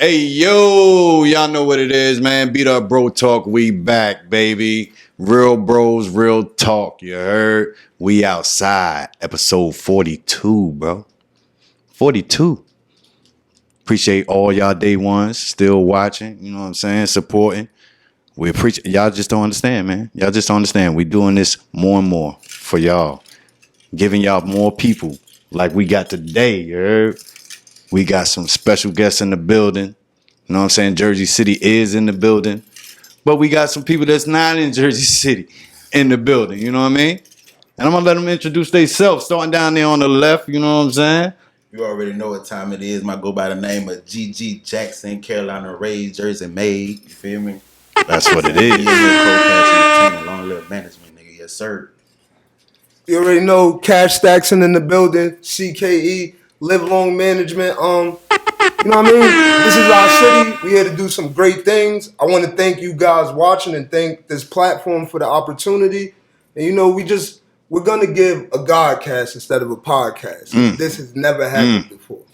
Hey, yo, y'all know what it is, man. Beat Up Bro Talk, we back, baby. Real bros, real talk, you heard? We outside, episode 42, bro. 42. Appreciate all y'all day ones still watching, you know what I'm saying, supporting. We appreciate, y'all just don't understand, man. Y'all just don't understand. We doing this more and more for y'all. Giving y'all more people like we got today, you heard? We got some special guests in the building. You know what I'm saying? Jersey City is in the building. But we got some people that's not in Jersey City in the building. You know what I mean? And I'm going to let them introduce themselves. Starting down there on the left. You know what I'm saying? You already know what time it is. I go by the name of Jaxon, Carolina raised, Jersey made. You feel me? That's what it is. Long live management, nigga. Yes, sir. You already know Kash, Stackson in the building. CKE. Live long management. You know what I mean? This is our city. We here to do some great things. I want to thank you guys watching and thank this platform for the opportunity. And you know, we're gonna give a Godcast instead of a podcast. This has never happened before.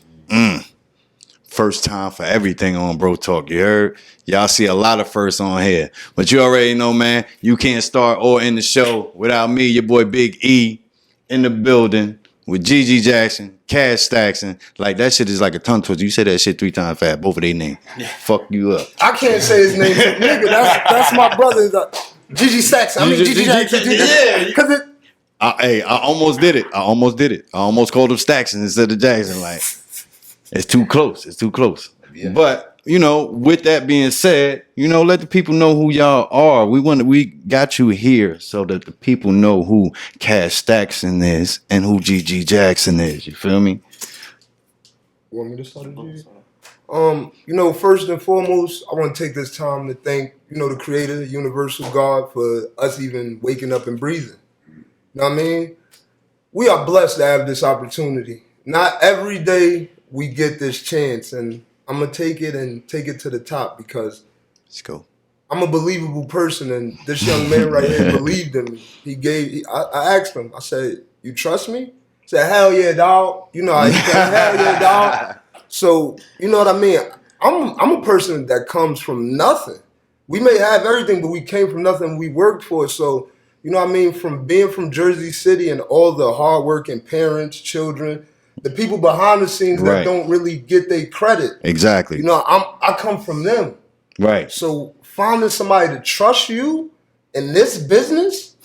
First time for everything on Bro Talk. You heard? Y'all see a lot of firsts on here. But you already know, man, you can't start or end the show without me, your boy Big E, in the building with Jaxon, Kash Stackson. Like, that shit is like a tongue twister. You say that shit 3 times fast, both of their names. Fuck you up. I can't say his name. Nigga, that's my brother. Stackson. I mean, Jaxon. Yeah. Because it... I almost did it. I almost called him Stackson instead of Jaxon. Like, it's too close. Yeah. But, you know, with that being said, you know, let the people know who y'all are. We got you here so that the people know who Kash Stackson is and who Jaxon is. You feel me? You want me to start it? You know, first and foremost, I want to take this time to thank, you know, the Creator, the Universal God, for us even waking up and breathing. You know what I mean? We are blessed to have this opportunity. Not every day we get this chance, and I'm going to take it to the top because let's go. I'm a believable person, and this young man right here believed in me. I asked him, I said, you trust me? He said, hell yeah, dog. You know how he said, hell yeah, dog. So, you know what I mean? I'm a person that comes from nothing. We may have everything, but we came from nothing. We worked for it. So, you know what I mean? From being from Jersey City and all the hardworking parents, children, the people behind the scenes that don't really get their credit. Exactly. You know, I come from them. Right. So finding somebody to trust you in this business,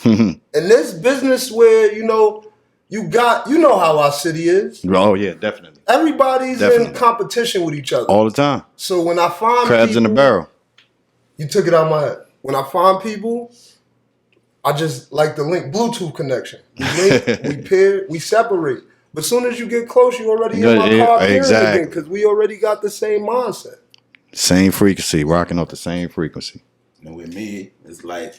where, you know how our city is. Oh yeah, definitely. Everybody's in competition with each other. All the time. So when I find crabs people, in the barrel. You took it out of my head. When I find people, I just like the link Bluetooth connection. We link, we pair, we separate. But as soon as you get close, you already in my car again because we already got the same mindset. Same frequency, rocking off the same frequency. And with me, it's like,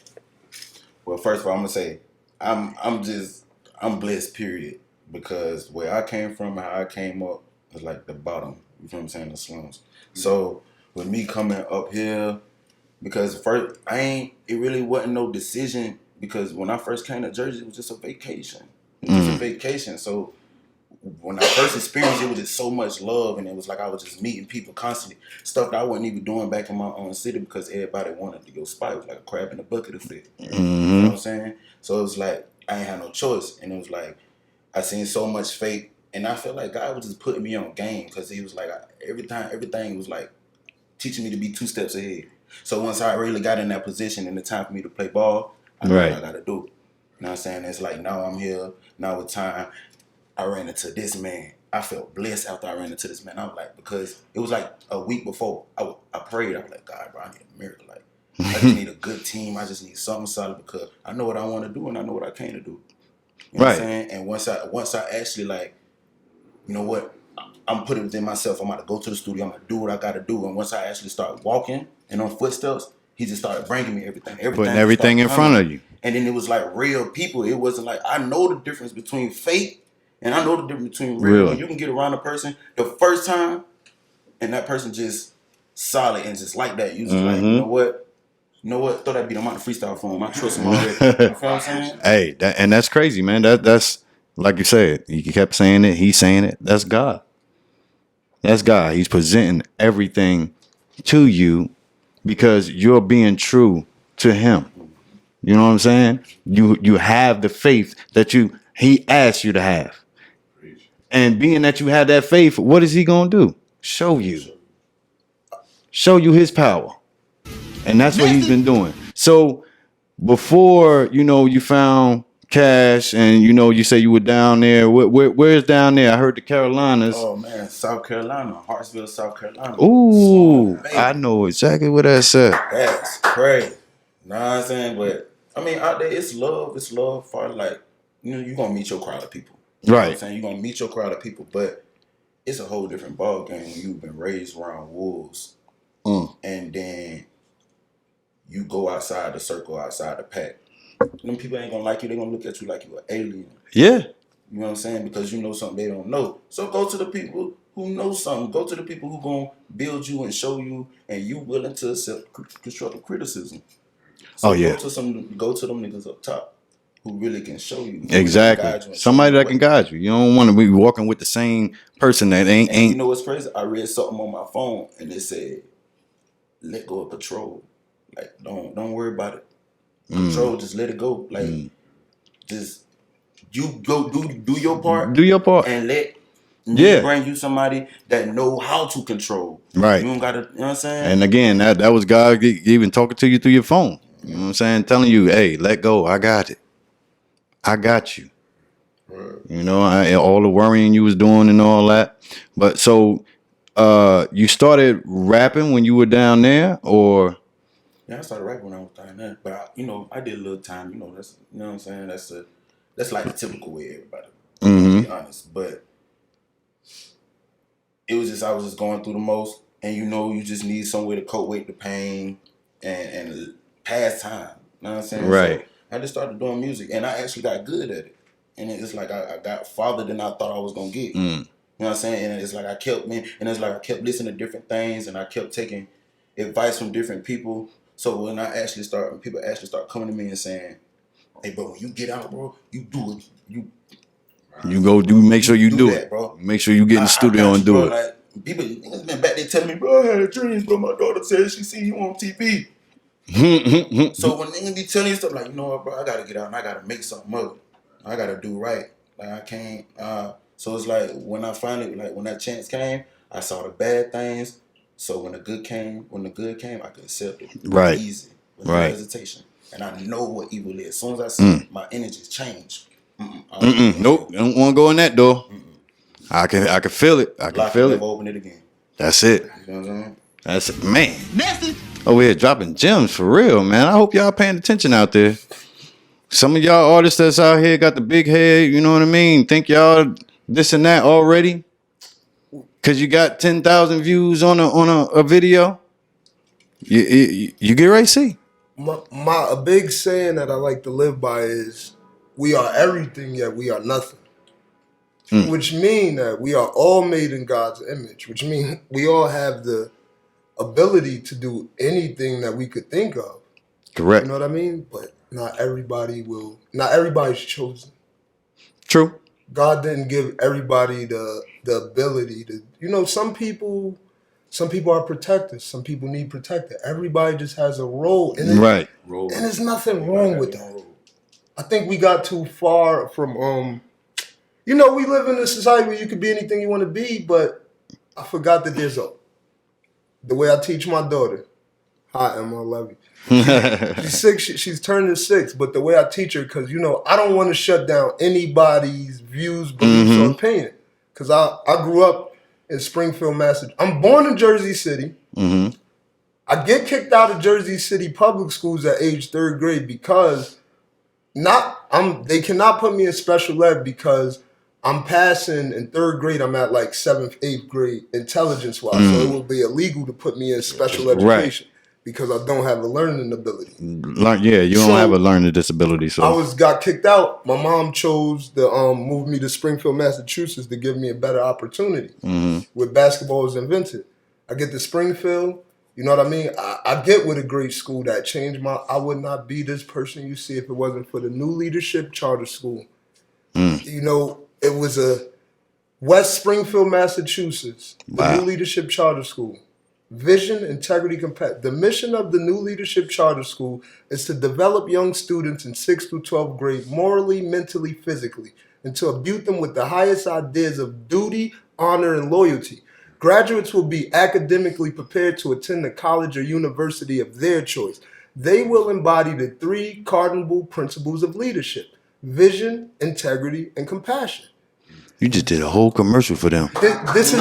well, first of all, I'm gonna say I'm blessed, period. Because where I came from and how I came up was like the bottom. You feel what I'm saying? The slums. So with me coming up here, because first it really wasn't no decision. Because when I first came to Jersey, it was just a vacation. So when I first experienced it, was just so much love, and it was like I was just meeting people constantly. Stuff that I wasn't even doing back in my own city because everybody wanted to go spy. It was like a crab in a bucket effect. You know what I'm saying? So it was like I ain't had no choice, and it was like I seen so much fake, and I felt like God was just putting me on game because He was like everything was like teaching me to be 2 steps ahead. So once I really got in that position and the time for me to play ball, I know what I got to do. You know what I'm saying? It's like now I'm here, now with time. I ran into this man. I felt blessed after I ran into this man. I was like, because it was like a week before. I prayed. I was like, God, bro, I need a miracle. Like, I just need a good team. I just need something solid because I know what I want to do and I know what I came to do. You know what I'm saying? And once I actually like, you know what, I'm putting within myself. I'm about to go to the studio. I'm going to do what I got to do. And once I actually start walking and on footsteps, He just started bringing me everything. Putting everything in front of you. And then it was like real people. It wasn't like, I know the difference between fake and I know the difference between real. When you can get around a person the first time and that person just solid and just like that. You just like, you know what? Throw that beat. I'm out the freestyle for him. I trust him already. You know what I'm saying? Hey, and that's crazy, man. That's like you said. He kept saying it. He's saying it. That's God. That's God. He's presenting everything to you because you're being true to him. You know what I'm saying? You have the faith that he asked you to have. And being that you have that faith, what is he going to do? Show you. Show you his power. And that's what he's been doing. So before, you found Kash and, you say you were down there. Where's down there? I heard the Carolinas. Oh, man, South Carolina, Hartsville, South Carolina. Ooh, I know exactly what that's at. That's crazy. Know what I'm saying? But, I mean, out there, it's love. It's love for, like, you're going to meet your crowd of people. You know what I'm saying? You're going to meet your crowd of people. But it's a whole different ball game when you've been raised around wolves. And then you go outside the circle, outside the pack. Them people ain't gonna like you. They gonna look at you like you an alien. Yeah. You know what I'm saying? Because you know something they don't know. So go to the people who know something. Go to the people who gonna build you and show you, and you willing to accept constructive criticism. So go to them niggas up top who really can show you. Exactly. Somebody that can guide you. You don't want to be walking with the same person that ain't. You know what's crazy? I read something on my phone and it said, "Let go of control. Like don't worry about it. Control, just let it go. Like just you go do your part. Do your part. And let me bring you somebody that know how to control. Right. You don't gotta, you know what I'm saying? And again, that was God even talking to you through your phone. You know what I'm saying? Telling you, hey, let go. I got it. I got you. Right. You know, all the worrying you was doing and all that. But so you started rapping when you were down there, or? Yeah, I started rapping when I was down there. But I did a little time. That's what I'm saying. That's like the typical way everybody. To be honest, but it was just I was just going through the most, and you just need somewhere to cope with the pain and pass time. You know what I'm saying? Right. So I just started doing music, and I actually got good at it. And it's like I got farther than I thought I was gonna get. You know what I'm saying? And it's like I kept listening to different things, and I kept taking advice from different people. So when people actually start coming to me and saying, "Hey, bro, when you get out, bro, you do it. You go do. Make sure you do that, it, bro. Make sure you get in the studio and do bro, it." Like people been back there telling me, "Bro, I had a dream, bro. My daughter said she seen you on TV." So when they be telling you stuff like, you know what, bro, I gotta get out and I gotta make something of it. I gotta do right. Like I can't. So it's like when that chance came, I saw the bad things. So when the good came, I could accept it. Right. Easy. With no hesitation. And I know what evil is. As soon as I see it, my energies change. Nope. I don't want to go in that door. I can feel it. I can feel it. Never open it again. That's it. You know what I'm saying? That's it. Man. Nasty. Over here dropping gems for real, man. I hope y'all paying attention out there. Some of y'all artists that's out here got the big head, you know what I mean? Think y'all this and that already? Cause you got 10,000 views on a video. You get ready to see. A big saying that I like to live by is, we are everything, yet we are nothing. Which mean that we are all made in God's image, which means we all have the ability to do anything that we could think of. Correct. You know what I mean? But not everybody's chosen. True. God didn't give everybody the ability to, some people are protected. Some people need protected. Everybody just has a role. And right. And there's nothing wrong with that. I think we got too far from, we live in a society where you could be anything you want to be, but I forgot that the way I teach my daughter. Hi, Emma, I love you. She's 6. She's turning 6. But the way I teach her, because I don't want to shut down anybody's views, beliefs, or opinion. Because I grew up in Springfield, Massachusetts. I'm born in Jersey City. I get kicked out of Jersey City public schools at age 3rd grade because they cannot put me in special ed because I'm passing in 3rd grade. I'm at like 7th, 8th grade intelligence-wise. So it would be illegal to put me in special education. Because I don't have a learning ability. You don't have a learning disability. So I got kicked out. My mom chose to move me to Springfield, Massachusetts to give me a better opportunity. Where basketball was invented. I get to Springfield. You know what I mean? I get with a great school that changed I would not be this person you see if it wasn't for the new leadership charter school. It was West Springfield, Massachusetts, the Wow. New Leadership Charter School. Vision, integrity, compassion. The mission of the New Leadership Charter School is to develop young students in 6th through 12th grade morally, mentally, physically, and to imbue them with the highest ideas of duty, honor, and loyalty. Graduates will be academically prepared to attend the college or university of their choice. They will embody the 3 cardinal principles of leadership: vision, integrity, and compassion. You just did a whole commercial for them. This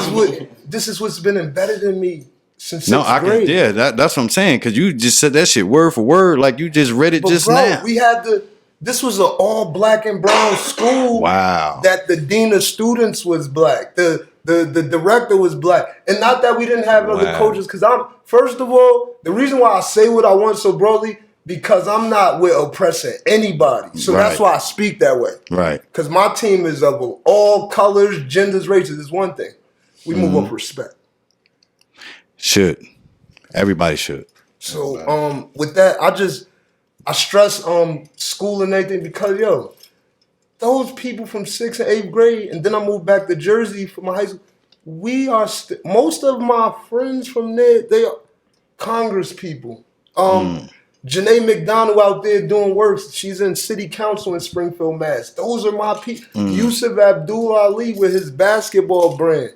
is what's been embedded in me since 6th grade. That's what I'm saying. Because you just said that shit word for word, like you just read it But just bro, now. this was an all black and brown school. Wow. That the dean of students was black. The director was black. And not that we didn't have other Wow. coaches, because first of all, the reason why I say what I want so broadly, because I'm not with oppressing anybody. So that's Right. why I speak that way. Right. Because my team is of all colors, genders, races. Is one thing. We move Mm-hmm. up respect. Should. Everybody should. So with that, I stress school and everything because those people from 6th and 8th grade, and then I moved back to Jersey for my high school. We are most of my friends from there, they are Congress people. Janae McDonald out there doing work. She's in city council in Springfield, Mass. Those are my people. Yusuf Abdul Ali with his basketball brand.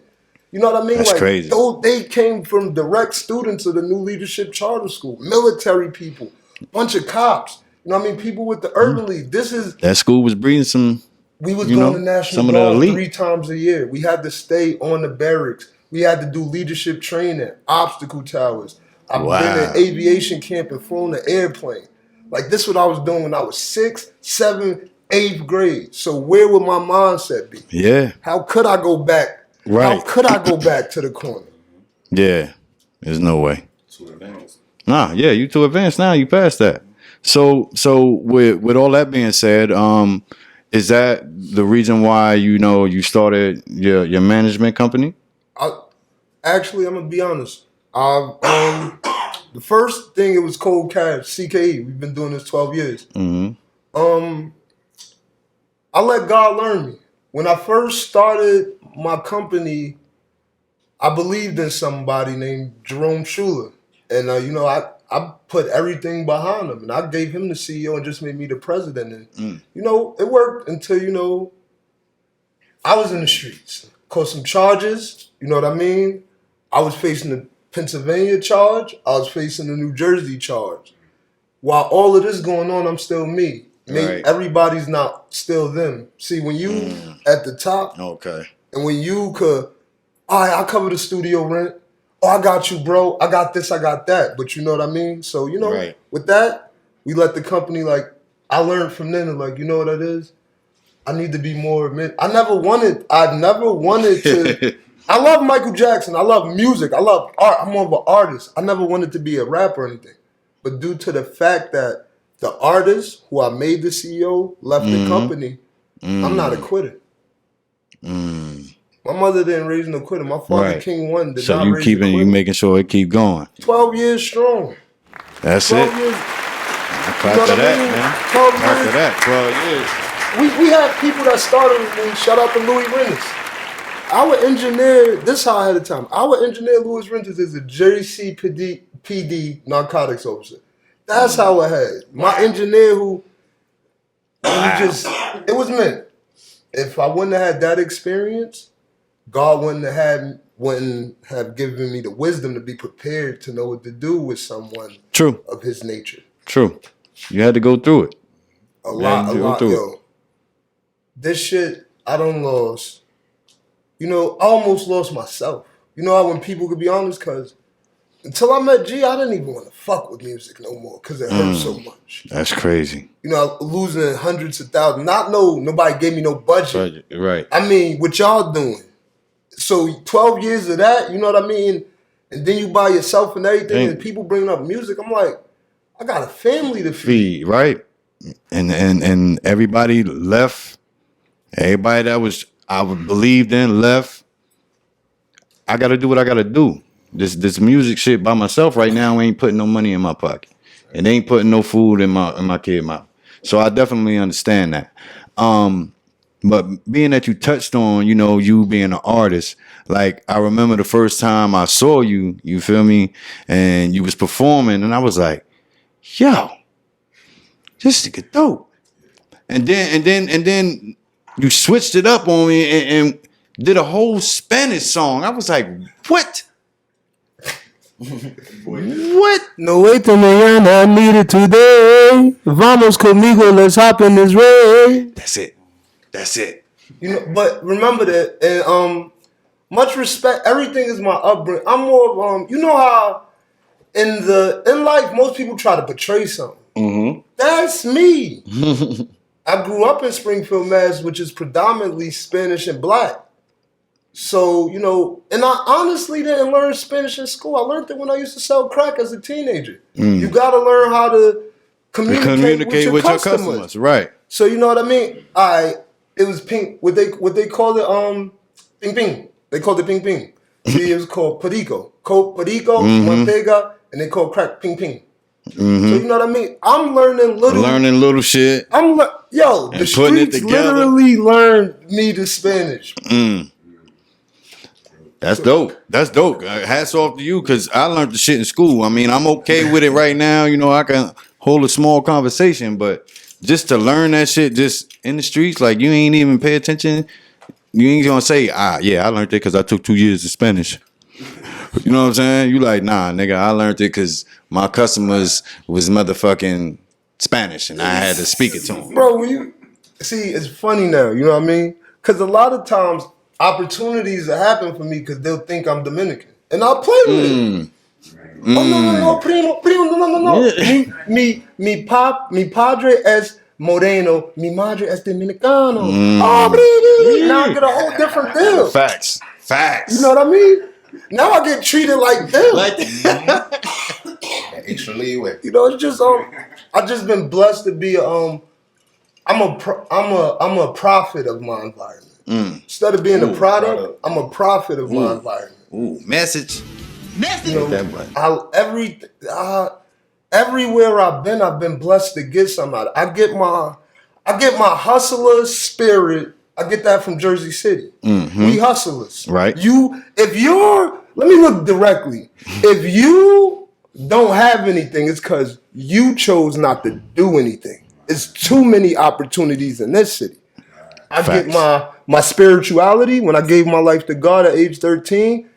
You know what I mean? That's crazy. They came from direct students of the New Leadership Charter School. Military people, bunch of cops. You know what I mean? People with the urban league. That school was breeding some. We was You going know, to National some of the Guard elite. 3 times a year. We had to stay on the barracks. We had to do leadership training, obstacle towers. I've Wow. been in aviation camp and flown an airplane. Like, this is what I was doing when I was 6th, 7th, 8th grade. So where would my mindset be? Yeah. How could I go back? Right. How could I go back to the corner? Yeah. There's no way. Too advanced. Nah, yeah, you too advanced now. You passed that. So with all that being said, is that the reason why you started your management company? Actually, I'm gonna be honest. The first thing, it was Cold Cash, CKE. We've been doing this 12 years. Mm-hmm. I let God learn me. When I first started my company, I believed in somebody named Jerome Schuler. And, I put everything behind him. And I gave him the CEO and just made me the president. And, it worked until, I was in the streets. Caught some charges, you know what I mean? I was facing the Pennsylvania charge. I was facing the New Jersey charge. While all of this going on, I'm still me. Right. Everybody's not still them. See, when you at the top, Okay. and when you could, all right, I cover the studio rent. Oh, I got you, bro. I got this, I got that. But you know what I mean? So, Right. with that, we let the company, I learned from then, you know what that is? I need to be more, I never wanted to, I love Michael Jackson. I love music. I love art. I'm more of an artist. I never wanted to be a rapper or anything. But due to the fact that the artist who I made the CEO left the company, I'm not a quitter. My mother didn't raise no quitter. My father, Right. King One, did So not raise a quitter. you making sure it keep going. 12 years strong. That's 12 it. years. Clap You know to what I that, mean? man. 12 Clap to years. that. 12 years. We had people that started with me. Shout out to Louis Rennes. Our engineer, this is how I had the time. Our engineer, Louis Rennes, is a JCPD narcotics officer. That's how I had. My engineer it was meant. If I wouldn't have had that experience, God wouldn't have given me the wisdom to be prepared to know what to do with someone True. of his nature. True. You had to go through it. A lot, you go through yo. This shit, I done lost. I almost lost myself. You know how when people could be honest, because until I met G, I didn't even want to fuck with music no more because it hurt so much. That's crazy. Losing hundreds of thousands. Nobody gave me no budget. Right. I mean, what y'all doing? So 12 years of that, you know what I mean? And then you by yourself and everything, and people bringing up music. I'm like, I got a family to feed. Right. And everybody left. Everybody that I believed in left. I got to do what I got to do. This music shit by myself right now ain't putting no money in my pocket. It ain't putting no food in my kid mouth. So I definitely understand that. But being that you touched on, you being an artist, like I remember the first time I saw you, you feel me, and you was performing, and I was like, yo, this nigga dope. And then you switched it up on me and did a whole Spanish song. I was like, what? What? No way to mañana, I need it today. Vamos conmigo, let's hop in this race. That's it. But remember that, and much respect. Everything is my upbringing. I'm more of how in life most people try to portray something. Mm-hmm. That's me. I grew up in Springfield, Mass, which is predominantly Spanish and Black. So, and I honestly didn't learn Spanish in school. I learned it when I used to sell crack as a teenager. You got to learn how to communicate with your customers. Right. So, you know what I mean? It was pink. What they called it, ping ping. They called it ping ping. See, it was called perico. Perico, Montega, and they called crack ping ping. Mm-hmm. So you know what I mean? I'm learning little shit. The streets literally learned me the Spanish. That's dope. That's dope. Hats off to you, because I learned the shit in school. I mean, I'm okay with it right now. I can hold a small conversation, but just to learn that shit just in the streets, like you ain't even pay attention. You ain't gonna say, yeah, I learned it because I took 2 years of Spanish. You know what I'm saying? You like, nah, nigga, I learned it because my customers was motherfucking Spanish and I had to speak it to them. Bro, it's funny now, you know what I mean? Because a lot of times opportunities happen for me because they'll think I'm Dominican. And I'll play with it. Oh, no, primo, no. Yeah. Mi padre es moreno, mi madre es dominicano. Now I get a whole different deal. Facts. You know what I mean? Now I get treated like them. Extra leeway. It's just I've just been blessed to be I'm a prophet of my environment. Instead of being a product, I'm a prophet of my environment. Message. Everywhere I've been blessed to get something out. I get my hustler spirit. I get that from Jersey City. Mm-hmm. We hustlers. Right. Let me look directly. If you don't have anything, it's because you chose not to do anything. It's too many opportunities in this city. I get my spirituality when I gave my life to God at age 13.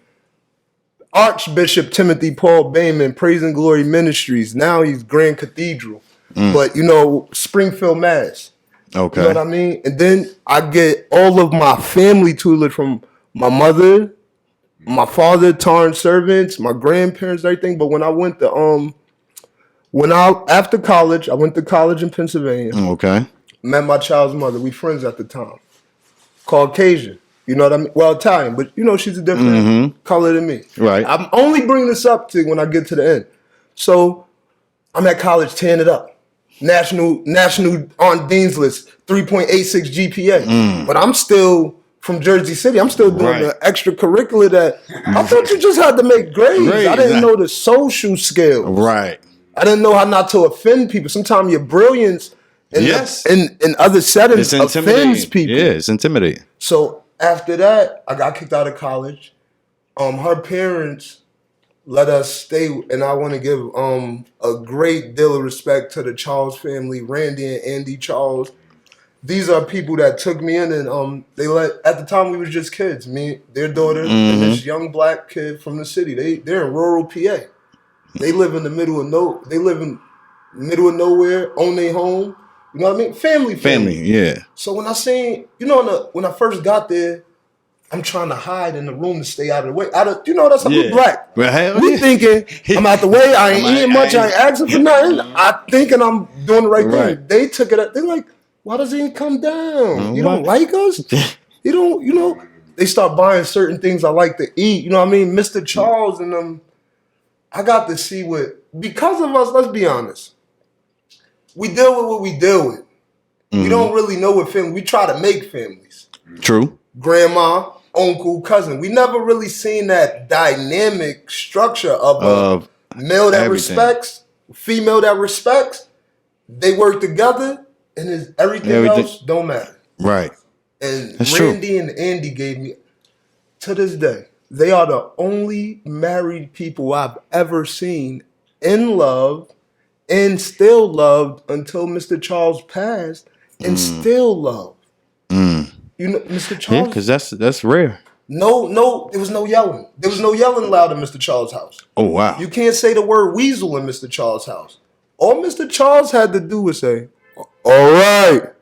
Archbishop Timothy Paul Bayman, Praise and Glory Ministries. Now he's Grand Cathedral. But, Springfield, Mass. Okay. You know what I mean? And then I get all of my family tutelage from my mother, my father, Tarn servants, my grandparents, everything. But when I went to after college, I went to college in Pennsylvania. Okay. Met my child's mother. We friends at the time. Caucasian. You know what I mean? Well, Italian, but she's a different color than me. Right. I'm only bringing this up to when I get to the end. So I'm at college tearing it up. National on Dean's list, 3.86 GPA. But I'm still from Jersey City. I'm still doing the extracurricular that I thought you just had to make grades. I didn't know the social skills. Right. I didn't know how not to offend people. Sometimes your brilliance in other settings offends people. Yeah, it's intimidating. So after that, I got kicked out of college. Her parents let us stay, and I want to give a great deal of respect to the Charles family, Randy and Andy Charles. These are people that took me in, and at the time we was just kids, me, their daughter, and this young black kid from the city. They're in rural PA. They live in the middle of nowhere, own their home. You know what I mean? Family, yeah. So when I seen, when I first got there, I'm trying to hide in the room to stay out of the way. That's how we're black. We thinking I'm out the way. I ain't eating much. I ain't asking for nothing. I thinking I'm doing the right thing. They took it. They're like, why does he come down? You don't like us? You don't. They start buying certain things I like to eat. You know what I mean? Mr. Charles and them. I got to see because of us. Let's be honest. We deal with what we deal with. We don't really know what family. We try to make families. True. Grandma, uncle, cousin. We never really seen that dynamic structure of a male that respects, female that respects. They work together, and everything else don't matter. Right. And That's true. Randy and Andy gave me, to this day, they are the only married people I've ever seen in love and still loved until Mr. Charles passed and still love. You know, Mr. Yeah, Charles. because that's rare. No, there was no yelling. There was no yelling allowed in Mr. Charles' house. Oh wow. You can't say the word weasel in Mr. Charles' house. All Mr. Charles had to do was say, "All right."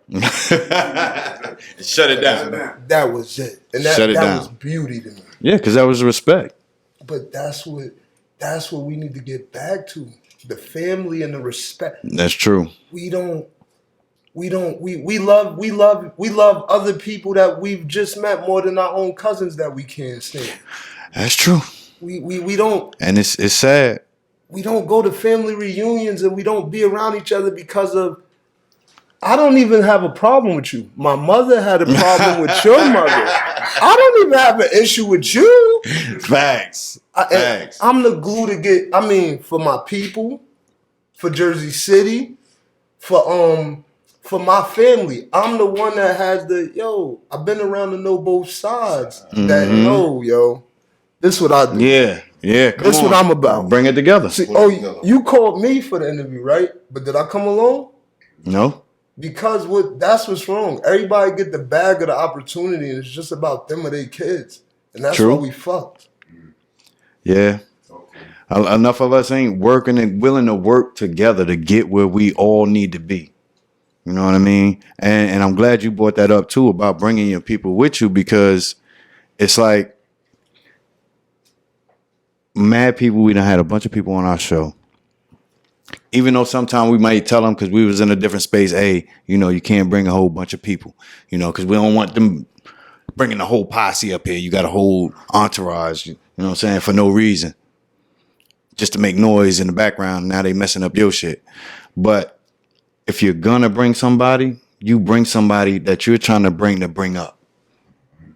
Shut it down. That was it, and Shut it that down. was beauty to me. Yeah, because that was respect. But that's what we need to get back to: the family and the respect. That's true. We love other people that we've just met more than our own cousins that we can't stand. That's true. We don't. And it's sad. We don't go to family reunions and we don't be around each other because of. I don't even have a problem with you. My mother had a problem with your mother. I don't even have an issue with you. Facts. Facts. I'm the glue to get. I mean, for my people, for Jersey City, for my family. I'm the one that has the I've been around to know both sides. That this is what I do. Yeah. This is what I'm about. Bring it together. See, you called me for the interview, right? But did I come alone? No. Because that's what's wrong. Everybody get the bag of the opportunity, and it's just about them or their kids, and that's True. why we fucked. Yeah. Enough of us ain't working and willing to work together to get where we all need to be. You know what I mean? And I'm glad you brought that up too about bringing your people with you, because it's like mad people. We done had a bunch of people on our show. Even though sometimes we might tell them, because we was in a different space, hey, you can't bring a whole bunch of people, because we don't want them bringing the whole posse up here. You got a whole entourage, you know what I'm saying, for no reason. Just to make noise in the background. Now they messing up your shit. But if you're going to bring somebody, you bring somebody that you're trying to bring up.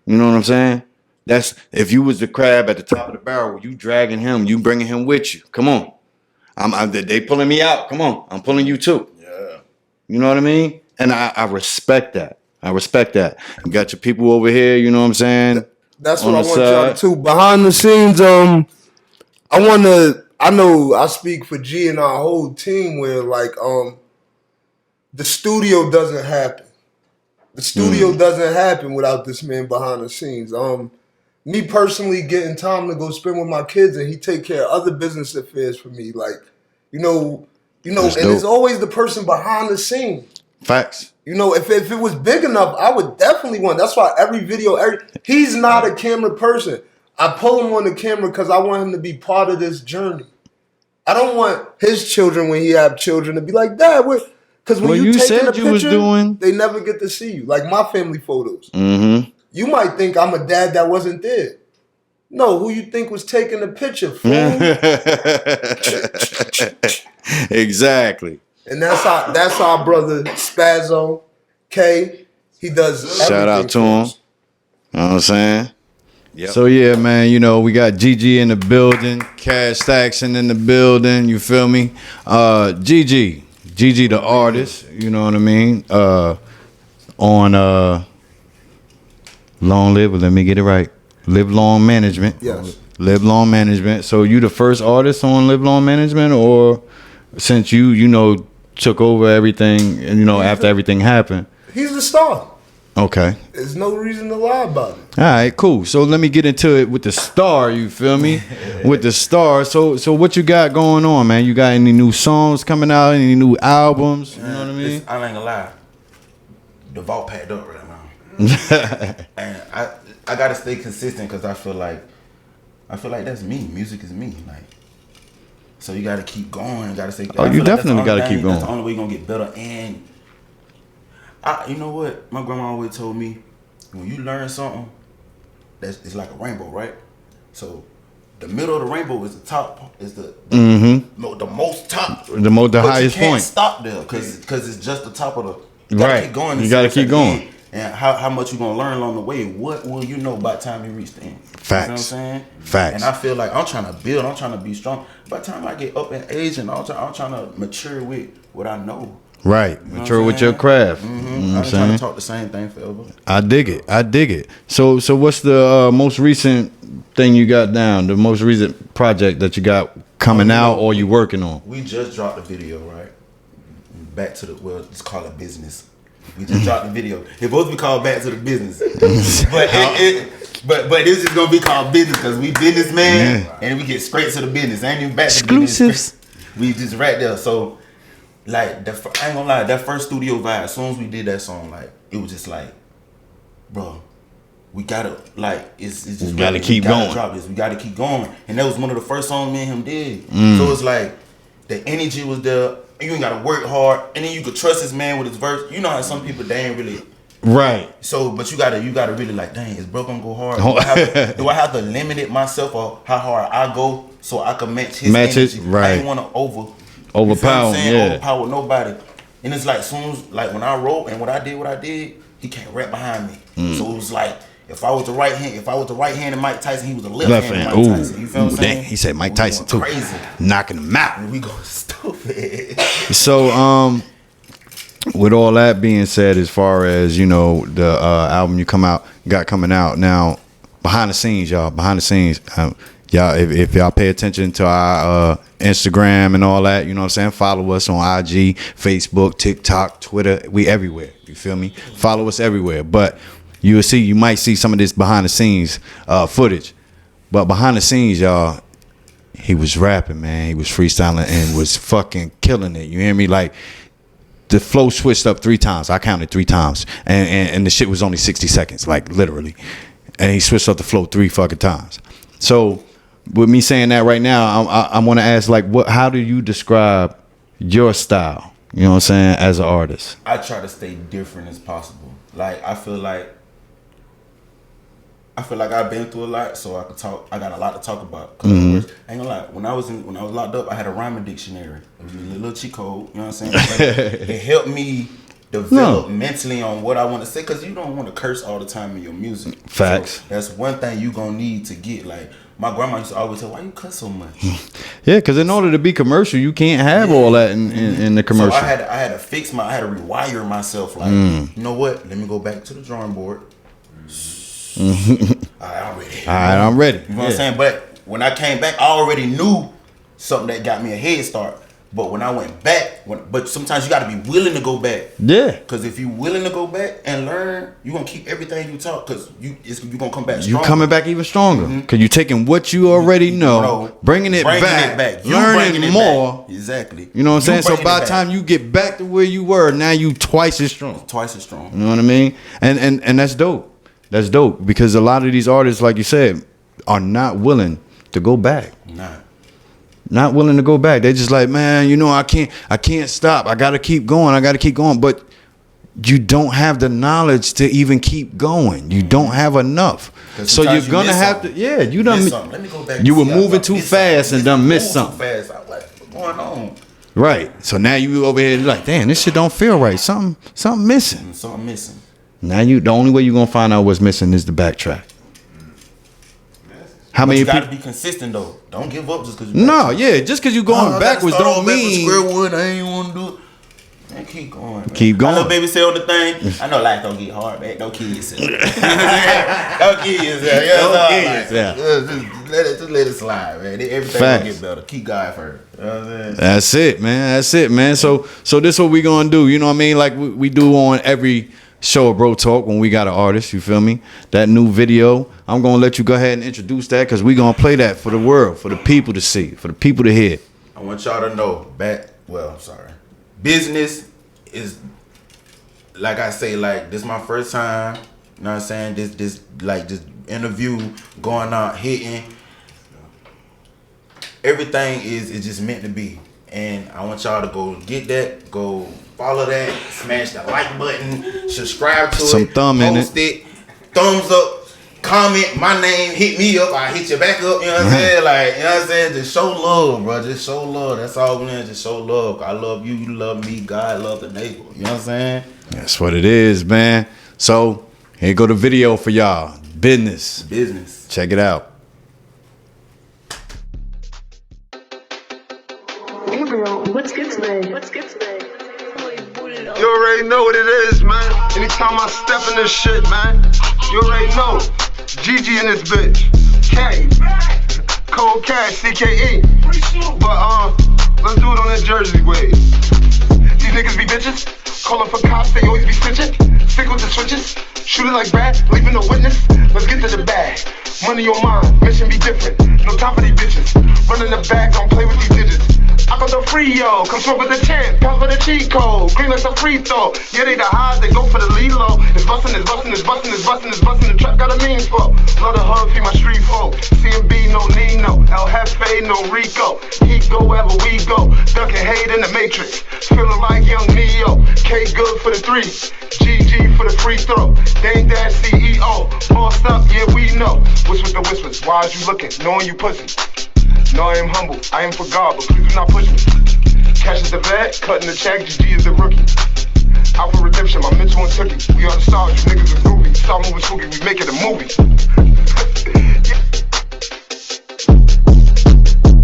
You know what I'm saying? That's if you was the crab at the top of the barrel, you dragging him, you bringing him with you. Come on. They pulling me out. Come on. I'm pulling you too. Yeah. You know what I mean? And I respect that. You got your people over here, you know what I'm saying? That's what I want y'all to. Behind the scenes, I know I speak for G and our whole team where the studio doesn't happen. The studio doesn't happen without this man behind the scenes. Me personally getting time to go spend with my kids, and he take care of other business affairs for me. And it's always the person behind the scene. Facts. If it was big enough, I would definitely want. That's why every video, he's not a camera person. I pull him on the camera because I want him to be part of this journey. I don't want his children, when he have children, to be like, Dad, because when you taking a picture, they never get to see you. Like my family photos. Mm-hmm. You might think I'm a dad that wasn't there. No, who you think was taking the picture, fool? Exactly. And that's our brother Spazzo K. He does. Shout out to him. You know what I'm saying? Yep. So yeah, man, we got Gigi in the building, Kash Stackson in the building, you feel me? Gigi the artist, you know what I mean? On Long Live, let me get it right. Live Long Management. Yes. Live Long Management. So you the first artist on Live Long Management, or since you took over everything and after everything happened? He's the star. Okay. There's no reason to lie about it. All right, cool. So let me get into it with the star, you feel me? With the star. So what you got going on, man? You got any new songs coming out, any new albums? You know what I mean? I ain't gonna lie. The vault packed up right now. And I gotta stay consistent because I feel like that's me. Music is me. So you gotta keep going. Gotta stay. Oh, you definitely gotta keep going. That's the only way you're gonna get better. And you know what? My grandma always told me, when you learn something, it's like a rainbow, right? So the middle of the rainbow is the top, is the most top, the highest you can't point. Stop there because it's just the top of the. You gotta keep going. You gotta keep going. And how much you gonna learn along the way? What will you know by the time you reach the end? Facts. You know what I'm saying? Facts. And I feel like I'm trying to be strong. By the time I get up in age and I'm trying to mature with what I know. Right. You know Mature what I'm with your saying? craft. Mm-hmm. You know I what I'm ain't trying saying? to talk the same thing forever. I dig it. I dig it. So what's the most recent thing you got down? The most recent project that you got coming out or you working on? We just dropped the video, right? Back to the let's call it business. We just dropped the video. It's supposed to be called Back to the Business, but this is gonna be called business because we businessmen and we get straight to the business. Ain't even back to the business. Exclusives. We just right there. So like I ain't gonna lie, that first studio vibe. As soon as we did that song, like it was just like, bro, we gotta like it's just we gotta keep going. Drop this. We gotta keep going. And that was one of the first songs me and him did. So it's like the energy was there. You ain't gotta work hard, and then you could trust this man with his verse. You know how some people they ain't really right. So, but you gotta really like, dang, is bro gonna go hard? Do I have to limit it myself or how hard I go so I can match his energy? Right. I ain't wanna overpower. Overpower nobody. And it's like soon as like when I wrote and what I did, he can't rap behind me. So it was like if I was the right hand of Mike Tyson, he was the left hand of Mike Tyson. You feel what I'm saying? He said Mike Tyson too. Crazy. Knocking him out. And we go stupid. So with all that being said, as far as you know, the album you got coming out now, behind the scenes, y'all, y'all, if y'all pay attention to our Instagram and all that, you know what I'm saying? Follow us on IG, Facebook, TikTok, Twitter. We everywhere. You feel me? Follow us everywhere. But you might see some of this behind the scenes footage. But behind the scenes, y'all, he was rapping, man. He was freestyling and was fucking killing it. You hear me? Like, the flow switched up 3 times. I counted 3 times. And the shit was only 60 seconds, like literally. And he switched up the flow 3 fucking times. So with me saying that right now, I want to ask, like, how do you describe your style? You know what I'm saying? As an artist. I try to stay different as possible. Like, I feel like I've been through a lot, so I could talk. I got a lot to talk about. I ain't gonna lie. When I was locked up, I had a rhyming dictionary. It was a little cheat code. You know what I'm saying? It helped me develop mentally on what I want to say, because you don't want to curse all the time in your music. Facts. So that's one thing you gonna need to get. Like my grandma used to always say, "Why you cuss so much?" Yeah, because in order to be commercial, you can't have all that in the commercial. So I had to rewire myself. Like, you know what? Let me go back to the drawing board. All right, I'm ready. You know what I'm saying? But when I came back, I already knew something that got me a head start. But when I went back, but sometimes you got to be willing to go back. Yeah. Because if you're willing to go back and learn, you're going to keep everything you taught, because you're going to come back stronger. You're coming back even stronger. Because you're taking what you already know, bringing it back. Learning more. Back. Exactly. You know what I'm saying? So by the time you get back to where you were, now you twice as strong. You know what I mean? And that's dope. That's dope, because a lot of these artists, like you said, are not willing to go back. Not willing to go back. They're just like, man, you know, I can't stop. I gotta keep going. But you don't have the knowledge to even keep going. You don't have enough. So you're gonna have to. Yeah, you done. Let me go back. You were moving too fast and done missed something. Too fast. I was like, what's going on? Right. So now you over here like, damn, this shit don't feel right. Something missing. Something missing. Now the only way you're gonna find out what's missing is the backtrack. How many people? You gotta be consistent though. Don't give up just because. Just because you going backwards don't mean. Square one, I ain't want to do it. Man, keep going. Man. Keep going. My little baby say on the thing. I know life don't get hard, man. Don't kill yourself. Don't kill yourself. Just let it slide, man. Everything will get better. Keep God first. You know what I'm saying? That's it, man. So this what we gonna do. You know what I mean? Like we do on every show of Bro Talk when we got an artist, you feel me? That new video, I'm gonna let you go ahead and introduce that, because we gonna play that for the world, for the people to see, for the people to hear. I want y'all to know, business is, like I say, like, this is my first time, you know what I'm saying? This interview, going out, hitting. Everything is just meant to be. And I want y'all to go get that, go follow that, smash the like button, subscribe to some thumb in it, thumbs up, comment my name, hit me up, I hit you back up, you know what I'm saying? Like, you know what I'm saying? Just show love, bro. Just show love. That's all we need. Just show love. I love you, you love me, God love the neighbor. You know what I'm saying? That's what it is, man. So here go the video for y'all. Business. Check it out. Hey, bro, what's good today? You already know what it is, man. Anytime I step in this shit, man, you already know. Gigi in this bitch. K. Cold Kash, CKE. But let's do it on that Jersey way. These niggas be bitches. Calling for cops, they always be snitching. Stick with the switches. Shoot it like bad, leaving no witness. Let's get to the bag. Money on mine, mission be different. No time for these bitches. Run in the back, don't play with these digits. I got the free, yo. Come smoke with the champ. Pass for the cheat code. Green like a free throw. Yeah, they the highs, they go for the lead low. It's bustin', it's bustin', it's bustin', it's bustin', it's bustin'. The trap got a mean flow. Love the hug, feed my street folk. CMB, no Nino. El Jefe, no Rico. Heat go wherever we go. Duckin' hate in the matrix. Feeling like young Neo. K good for the three. GG for the free throw. Dame Dash CEO. Bossed up, yeah, we know. What's with the whispers? Why is you looking? Knowing you pussy. No, I am humble. I am for God, but please do not push me. Cash is the vet, cutting the check. GG is the rookie. Out for redemption, my mental and tookie. We are the stars, you niggas is groovy. Start moving spooky, we make it a movie.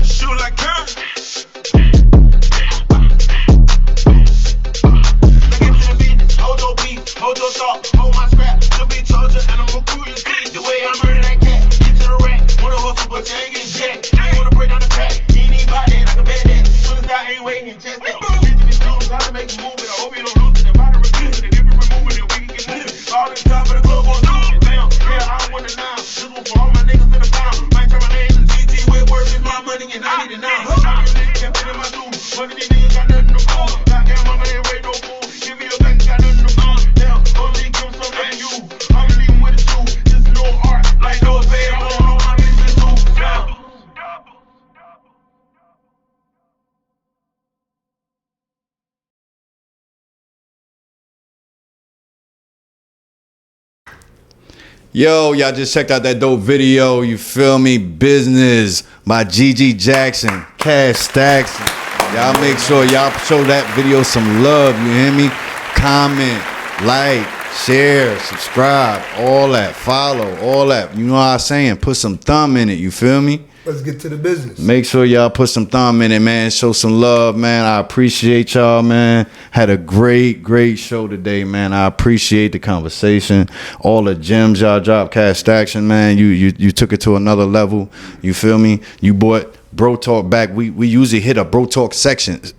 Shoot like her. Look into the business, hold your beef, hold your thought, hold my scrap. Still be told you, and I'm recruiting. The way I murder that cat, get to the rack. Wanna hustle, but you ain't getting jacked. I ain't wanna break down the pack. You ain't even buy that, I can bet that. Soon as I ain't waiting, just that. Bitch, these songs, how to make a move, and I hope you don't lose it. If I don't refuse it, if we remove it, we can get moving. All this time for the club on zoom. Damn, yeah, I want it now. This one for all my niggas in the pound. Might turn my name to GT, where work is my money, and I need it now. All these niggas can't fit in my zoom. One of these niggas got nothing to prove. Goddamn, mama ain't raised no fool. Give me a bench, got nothing to prove. Damn, only give something to you. I'm leaving with a two. This is no art, like no bad. All my niggas is too. Damn. Yo, y'all just checked out that dope video. You feel me? Business by Jaxon, Kash, Stackson. Y'all make sure y'all show that video some love. You hear me? Comment, like, share, subscribe, all that. Follow, all that. You know what I'm saying? Put some thumb in it. You feel me? Let's get to the business. Make sure y'all put some thumb in it, man. Show some love, man. I appreciate y'all, man. Had a great show today, man. I appreciate the conversation. All the gems y'all dropped, Kash, Stackson, man. You took it to another level. You feel me? You brought Bro Talk back. We usually hit a Bro Talk segment,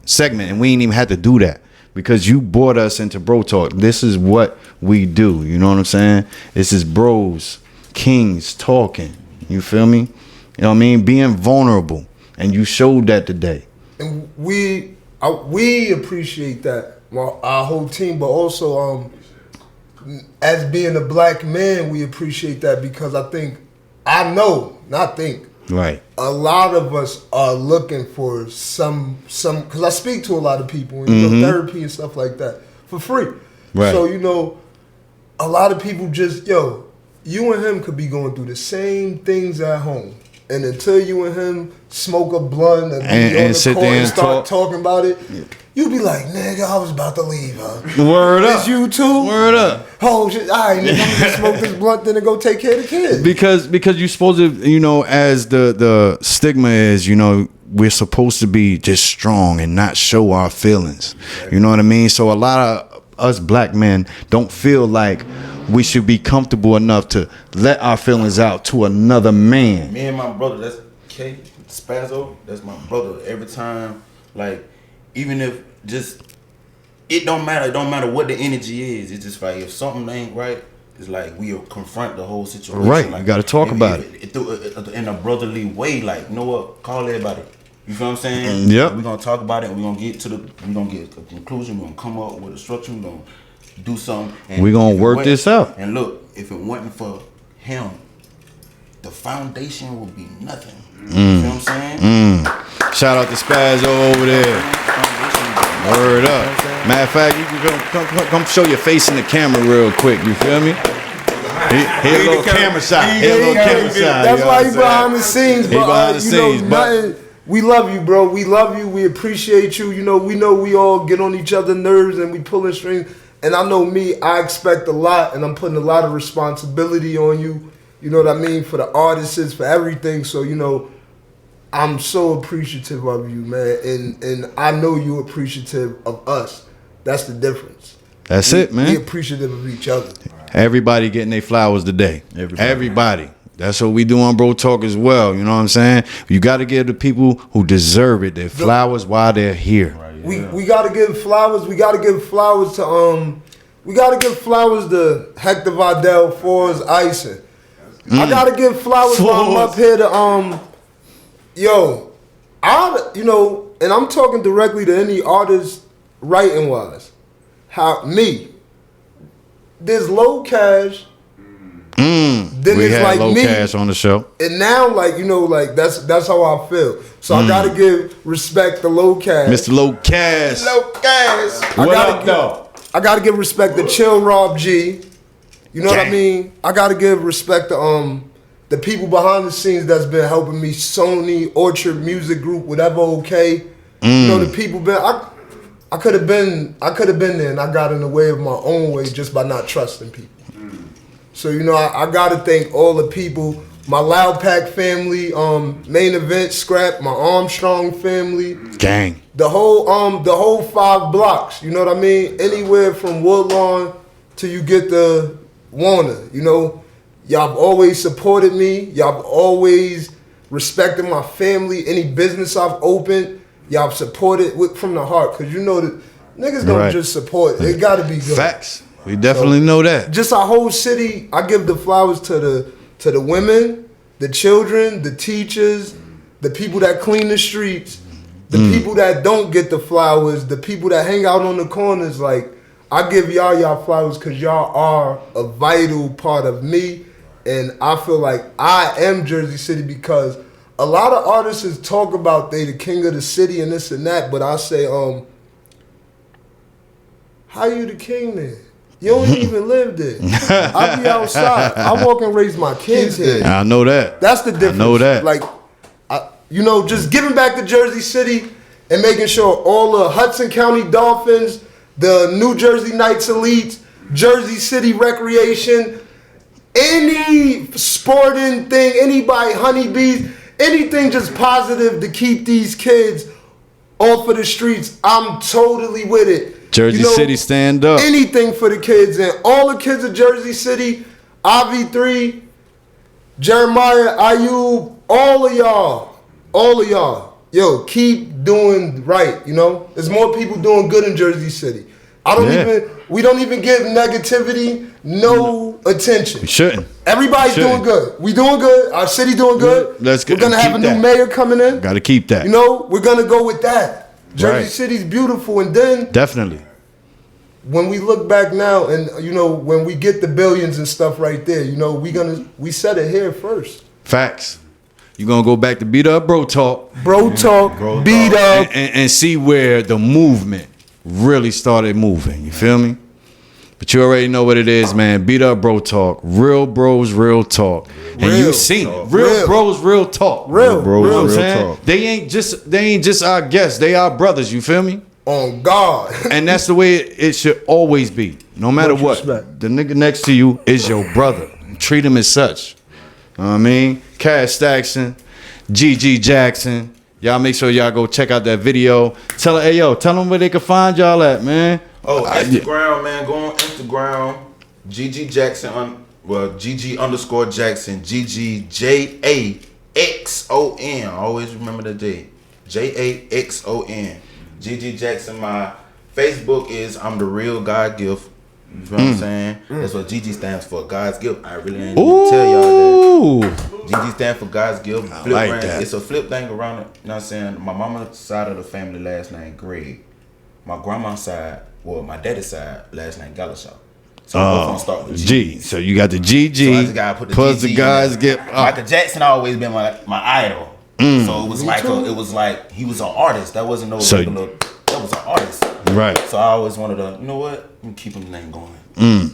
and we ain't even had to do that because you brought us into Bro Talk. This is what we do. You know what I'm saying? This is bros, kings talking. You feel me? You know what I mean? Being vulnerable. And you showed that today. And we appreciate that, well, our whole team, but also as being a black man, we appreciate that because Right. a lot of us are looking for some because I speak to a lot of people and you know, therapy and stuff like that for free. Right. So, you know, a lot of people just, you and him could be going through the same things at home. And until you and him smoke a blunt and be on the sit court there and and start talking about it, you be like, nigga, I was about to leave, huh? Word up. It's you too? Word up. Oh, shit. All right, nigga, I'm gonna smoke this blunt then and go take care of the kids. Because you're supposed to, you know, as the stigma is, you know, we're supposed to be just strong and not show our feelings. You know what I mean? So a lot of us black men don't feel like we should be comfortable enough to let our feelings out to another man. Me and my brother, that's K, Spazzo, that's my brother. Every time, like, even if just, it don't matter what the energy is. It's just like, if something ain't right, it's like we'll confront the whole situation. Right, like, you gotta talk about it. In a brotherly way, like, you know what, call everybody. You feel what I'm saying? Yep. We're gonna talk about it and we're gonna get a conclusion, we're gonna come up with a structure, we're gonna do something. And we're gonna work this out. And look, if it wasn't for him, the foundation would be nothing. You know what I'm saying? Shout out to Spazzo over there. Word up. Matter of fact, you can come show your face in the camera real quick. You feel me? Here a little camera shot. That's why he behind the scenes. But we love you, bro. We love you. We appreciate you. You know we all get on each other's nerves and we pulling strings. And I know me, I expect a lot, and I'm putting a lot of responsibility on you. You know what I mean? For the artists, for everything. So, you know, I'm so appreciative of you, man. And I know you're appreciative of us. That's the difference. That's it, man. We appreciative of each other. Everybody getting their flowers today. Everybody. That's what we do on Bro Talk as well. You know what I'm saying? You got to give the people who deserve it their flowers while they're here. Right, yeah. We got to give flowers. We got to give flowers to We got to give flowers to Hector Vidal for his icing. I got to give flowers while I'm up here to and I'm talking directly to any artist writing wise. There's Low Cash. Then We it's had like Low me. Cash on the show. And now, that's how I feel. So I gotta give respect to Low Cash. Mr. Low Cash. Low Cash. What up, though? I gotta give respect to Chill Rob G. You know what I mean? I gotta give respect to the people behind the scenes that's been helping me. Sony, Orchard Music Group, whatever. Okay. You know the people been. I could have been there, and I got in the way of my own way just by not trusting people. So, I got to thank all the people, my Loud Pack family, Main Event Scrap, my Armstrong family. Gang. The whole 5 blocks, you know what I mean? Anywhere from Woodlawn till you get to Warner, y'all have always supported me. Y'all have always respected my family. Any business I've opened, y'all have supported from the heart. Because that niggas don't just support. It got to be good. Facts. We definitely know that. Just our whole city, I give the flowers to the women, the children, the teachers, the people that clean the streets, the people that don't get the flowers, the people that hang out on the corners. Like, I give y'all flowers because y'all are a vital part of me. And I feel like I am Jersey City because a lot of artists talk about they the king of the city and this and that. But I say, how you the king then? You don't even live there. I be outside. I walk and raise my kids here. I know that. That's the difference. I know that. Like, just giving back to Jersey City and making sure all the Hudson County Dolphins, the New Jersey Knights Elites, Jersey City Recreation, any sporting thing, anybody, honeybees, anything just positive to keep these kids off of the streets, I'm totally with it. Jersey City, stand up. Anything for the kids. And all the kids of Jersey City, IV3, Jeremiah, Ayub, all of y'all. Yo, keep doing right, There's more people doing good in Jersey City. We don't even give negativity no attention. We shouldn't. Everybody's doing good. We doing good. Our city doing good. We're going to have a new mayor coming in. Got to keep that. We're going to go with that. Jersey City's beautiful, and then definitely when we look back now, and when we get the billions and stuff right there, we said it here first. Facts. You gonna go back to Beat Up Bro Talk, Beat Up, and see where the movement really started moving. You feel me? But you already know what it is, man. Beat Up Bro Talk, real bros, real talk, and you seen it. Real bros, real talk. Real bros, real talk. They ain't just our guests. They our brothers. You feel me? On God. And that's the way it should always be. No matter what. The nigga next to you is your brother. Treat him as such. You know what I mean? Kash Stackson, Jaxon. Y'all make sure y'all go check out that video. Tell them where they can find y'all at, man. Oh, Instagram, man. Go on Instagram. Jaxon GG_Jaxon. GGJAXON. Always remember the J. JAXON. GG Jaxon. My Facebook is I'm the real God Gift. You feel what I'm saying? That's what GG stands for. God's Gift. I really ain't need to tell y'all that. GG stands for God's Gift. I like that. It's a flip thing around it. You know what I'm saying? My mama's side of the family last name Greg. My grandma's side, my daddy's side, last name Galashaw. So I'm gonna start with G. So you got the GG. So I just gotta put the plus GG the God's Gift. Michael Jackson always been my idol. So it was like he was an artist. That wasn't no regular. That was an artist. Right. So I always wanted to, you know what? I'm keeping the name going.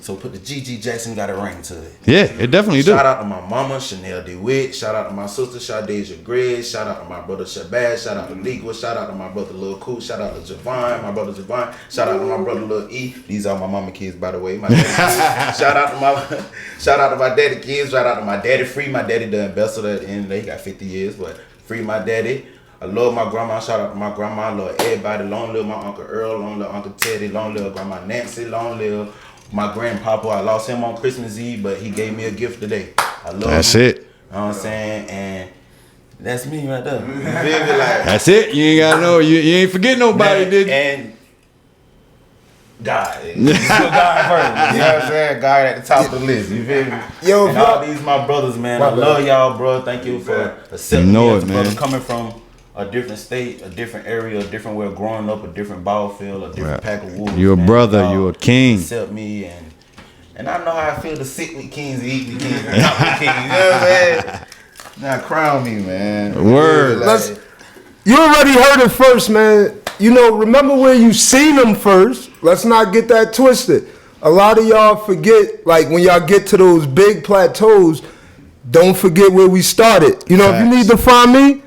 So put the GG Jaxon, got a ring to it. Yeah, it definitely do. Shout out to my mama, Chanel DeWitt. Shout out to my sister, Shadeja Gray. Shout out to my brother, Shabazz. Shout out to Legal. Shout out to my brother, Lil Cool. Shout out to Javon, my brother, Javon. Shout out to my brother, Lil E. These are my mama kids, by the way. My daddy. Shout out to my daddy kids. Shout out to my daddy, free my daddy, the ambassador at the end of the day. He got 50 years, but free my daddy. I love my grandma. Shout out to my grandma. I love everybody. Long live my Uncle Earl. Long live Uncle Teddy. Long live Grandma Nancy. Long live my grandpapa. I lost him on Christmas Eve, but he gave me a gift today. I love That's him. it. You know what I'm saying? And that's me right there. You feel me? Like, That's it. You ain't gotta know. You ain't forget nobody, man, did you? And God. You put God first. You know what I'm saying? God at the top of the list. You feel me? Yo, and all these my brothers, man. I love y'all, bro. Thank you for accepting me as a brother coming from a different state, a different area, a different way of growing up, a different ball field, a different pack of wolves. You a brother, y'all you a king. Accept me and I know how I feel to sit with kings and eat with kings and talk with kings. You know what I'm saying? Now crown me, man. Word. Like, you already heard it first, man. You know, remember where you seen them first. Let's not get that twisted. A lot of y'all forget, like when y'all get to those big plateaus, don't forget where we started. You know, if you need to find me,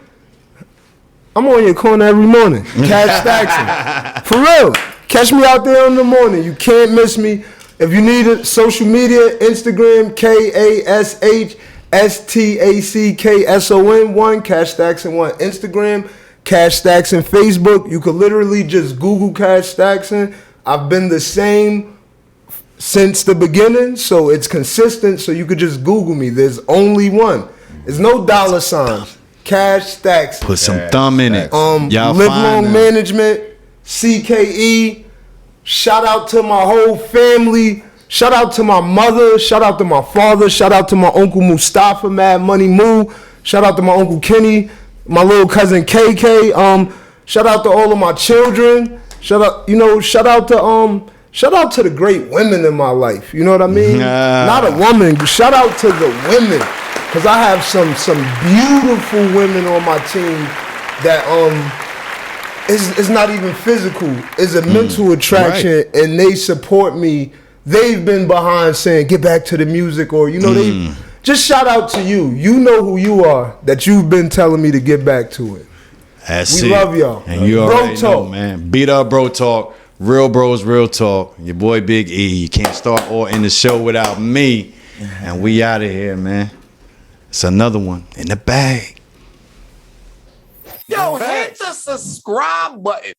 I'm on your corner every morning. Kash Stackson. For real. Catch me out there in the morning. You can't miss me. If you need it, social media, Instagram, KASHSTACKSON1, Kash Stackson 1. Instagram, Kash Stackson. Facebook, you could literally just Google Kash Stackson. I've been the same since the beginning, so it's consistent, so you could just Google me. There's only one. There's no dollar signs. Kash Stackson. Put some thumb in it. Y'all Live Long Management, CKE. Shout out to my whole family. Shout out to my mother. Shout out to my father. Shout out to my uncle Mustafa, Mad Money Moo. Shout out to my uncle Kenny, my little cousin KK. Shout out to all of my children. Shout out to the great women in my life. You know what I mean? Not a woman. But shout out to the women, cause I have some beautiful women on my team that it's not even physical. It's a mental attraction, and they support me. They've been behind saying, get back to the music, or, you know, they just shout out to you. You know who you are, that you've been telling me to get back to it. We love y'all. And you already know, man. Beat up bro talk. Real bros, real talk. Your boy Big E. You can't start or end the show without me. And we out of here, man. It's another one in the bag. Yo, hit the subscribe button.